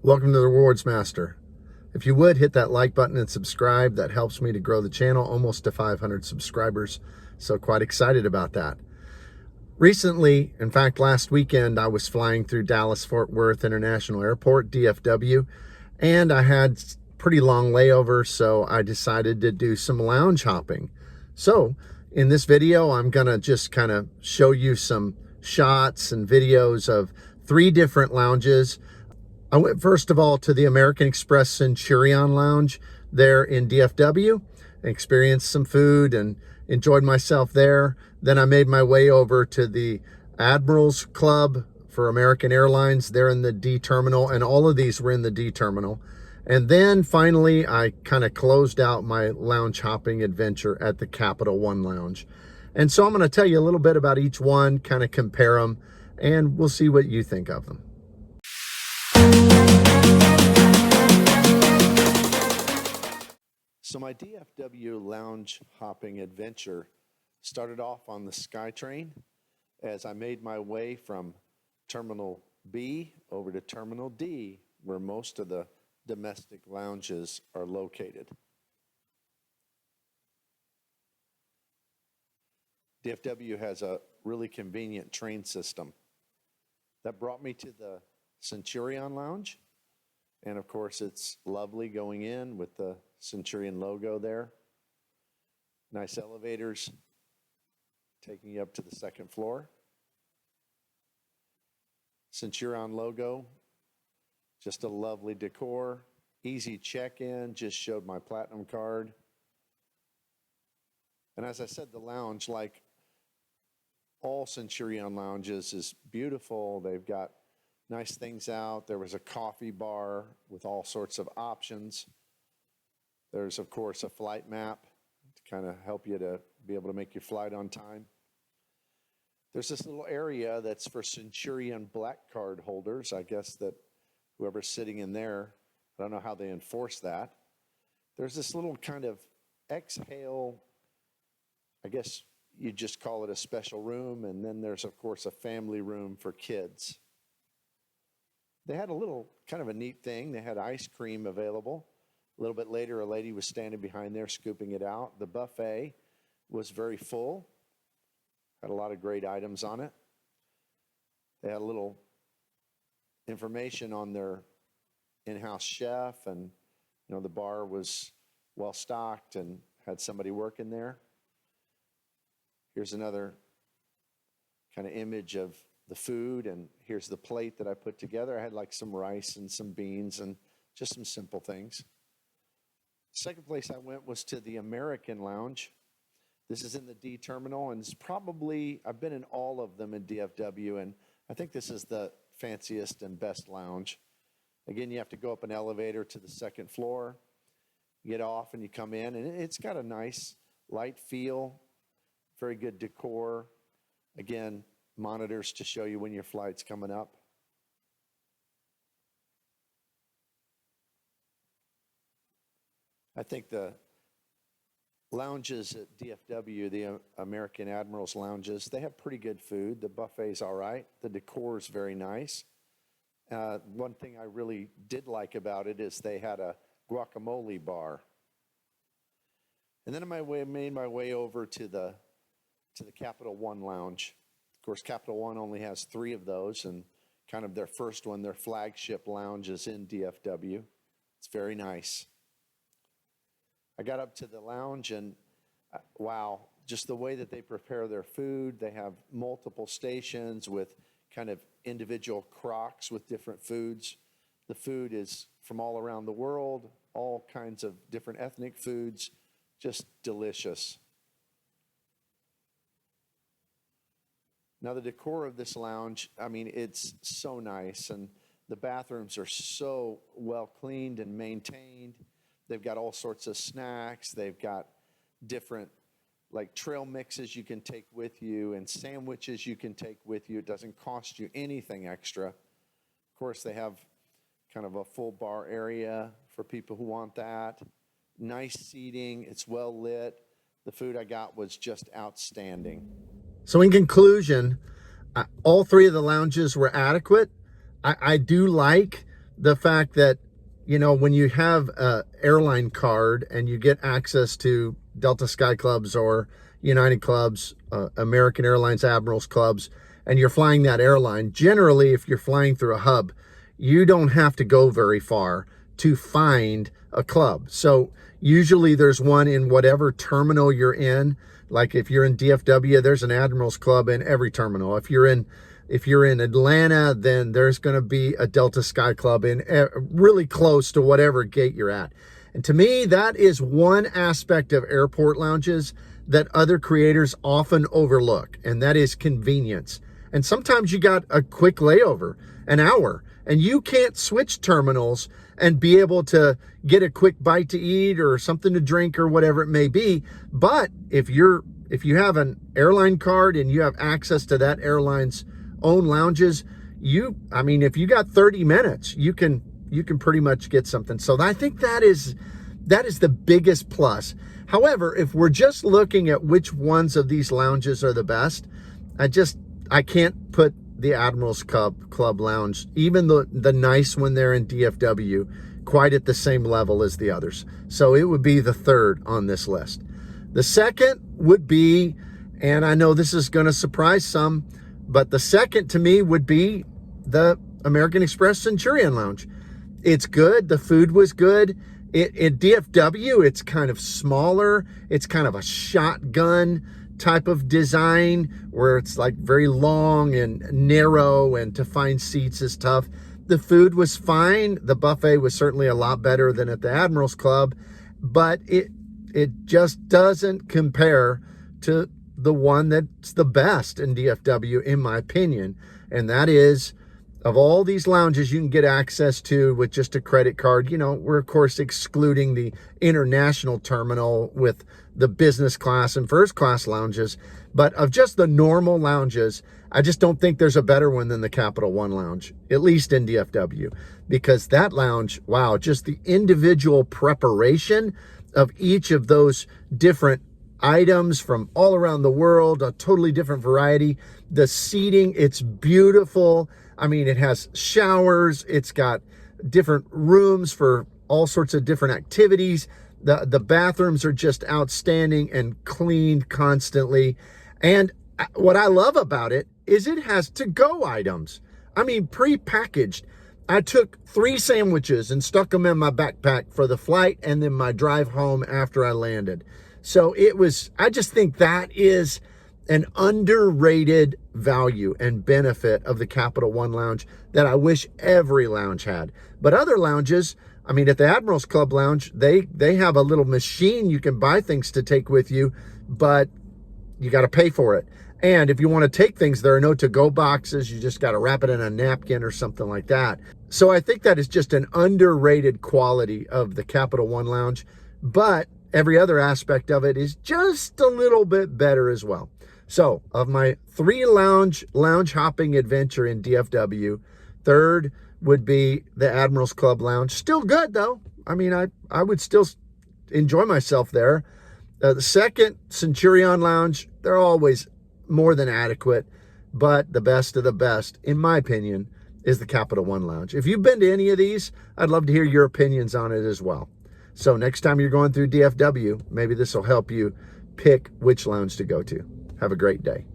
Welcome to the Rewards Master. If you would, hit that like button and subscribe. That helps me to grow the channel almost to 500 subscribers. So quite excited about that. Recently, in fact, last weekend, I was flying through Dallas-Fort Worth International Airport, DFW, and I had pretty long layover, so I decided to do some lounge hopping. So in this video, I'm gonna just kind of show you some shots and videos of 3 different lounges. I went first of all to the American Express Centurion Lounge there in DFW, and experienced some food and enjoyed myself there. Then I made my way over to the Admirals Club for American Airlines. They're in the D terminal, and all of these were in the D terminal. And then finally, I kind of closed out my lounge hopping adventure at the Capital One Lounge. And so I'm going to tell you a little bit about each one, kind of compare them, and we'll see what you think of them. So my DFW lounge hopping adventure started off on the SkyTrain as I made my way from Terminal B over to Terminal D, where most of the domestic lounges are located. DFW has a really convenient train system. That brought me to the Centurion Lounge. And of course, it's lovely going in with the Centurion logo there. Nice elevators taking you up to the 2nd floor. Centurion logo, just a lovely decor. Easy check-in, just showed my platinum card. And as I said, the lounge, like all Centurion lounges, is beautiful. They've got nice things out. There was a coffee bar with all sorts of options. There's, of course, a flight map to kind of help you to be able to make your flight on time. There's this little area that's for Centurion Black Card holders. I guess that whoever's sitting in there, I don't know how they enforce that. There's this little kind of exhale, I guess you just call it a special room, and then there's, of course, a family room for kids. They had a little kind of a neat thing. They had ice cream available. A little bit later, a lady was standing behind there scooping it out. The buffet was very full, had a lot of great items on it. They had a little information on their in-house chef, and the bar was well stocked and had somebody working there. Here's another kind of image of the food, and here's the plate that I put together. I had like some rice and some beans and just some simple things. Second place I went was to the American Lounge. This is in the D terminal, and it's probably, I've been in all of them in DFW, and I think this is the fanciest and best lounge. Again, you have to go up an elevator to the 2nd floor, get off, and you come in, and it's got a nice light feel, very good decor. Again, monitors to show you when your flight's coming up. I think the lounges at DFW, the American Admirals lounges, they have pretty good food. The buffet's all right. The decor is very nice. One thing I really did like about it is they had a guacamole bar. And then I made my way over to the Capital One Lounge. Of course, Capital One only has 3 of those, and kind of their first one, their flagship lounge, is in DFW. It's very nice. I got up to the lounge, and wow, just the way that they prepare their food. They have multiple stations with kind of individual crocs with different foods. The food is from all around the world, all kinds of different ethnic foods, just delicious. Now, the decor of this lounge, I mean, it's so nice, and the bathrooms are so well cleaned and maintained. They've got all sorts of snacks. They've got different, like, trail mixes you can take with you and sandwiches you can take with you. It doesn't cost you anything extra. Of course, they have kind of a full bar area for people who want that. Nice seating. It's well lit. The food I got was just outstanding. So in conclusion, all 3 of the lounges were adequate. I do like the fact that, when you have a airline card and you get access to Delta Sky Clubs or United Clubs, American Airlines Admirals Clubs, and you're flying that airline, generally, if you're flying through a hub, you don't have to go very far to find a club. So usually there's one in whatever terminal you're in. Like if you're in DFW, there's an Admirals Club in every terminal. If you're in Atlanta, then there's going to be a Delta Sky Club in really close to whatever gate you're at. And to me, that is one aspect of airport lounges that other creators often overlook, and that is convenience. And sometimes you got a quick layover, an hour, and you can't switch terminals and be able to get a quick bite to eat or something to drink or whatever it may be. But if you have an airline card and you have access to that airline's own lounges, if you got 30 minutes, you can pretty much get something. So I think that is the biggest plus. However, if we're just looking at which ones of these lounges are the best, I can't put the Admirals Club Lounge, even the nice one there in DFW, quite at the same level as the others. So it would be the third on this list. The second would be, and I know this is going to surprise some, but the second to me would be the American Express Centurion Lounge. It's good. The food was good. In DFW, it's kind of smaller. It's kind of a shotgun type of design where it's like very long and narrow, and to find seats is tough. The food was fine. The buffet was certainly a lot better than at the Admirals Club, but it just doesn't compare to the one that's the best in DFW, in my opinion. And that is, of all these lounges you can get access to with just a credit card, we're of course excluding the international terminal with the business class and first class lounges, but of just the normal lounges, I just don't think there's a better one than the Capital One Lounge, at least in DFW, because that lounge, wow, just the individual preparation of each of those different items from all around the world, a totally different variety. The seating, it's beautiful. It has showers. It's got different rooms for all sorts of different activities. The bathrooms are just outstanding and cleaned constantly. And what I love about it is it has to-go items. Pre-packaged. I took 3 sandwiches and stuck them in my backpack for the flight and then my drive home after I landed. So I just think that is an underrated value and benefit of the Capital One Lounge that I wish every lounge had. But other lounges, at the Admirals Club Lounge, they have a little machine you can buy things to take with you, but you got to pay for it. And if you want to take things, there are no to-go boxes. You just got to wrap it in a napkin or something like that. So I think that is just an underrated quality of the Capital One Lounge. But every other aspect of it is just a little bit better as well. So of my 3 lounge hopping adventure in DFW, third would be the Admirals Club Lounge. Still good though. I would still enjoy myself there. The second, Centurion Lounge, they're always more than adequate, but the best of the best, in my opinion, is the Capital One Lounge. If you've been to any of these, I'd love to hear your opinions on it as well. So next time you're going through DFW, maybe this will help you pick which lounge to go to. Have a great day.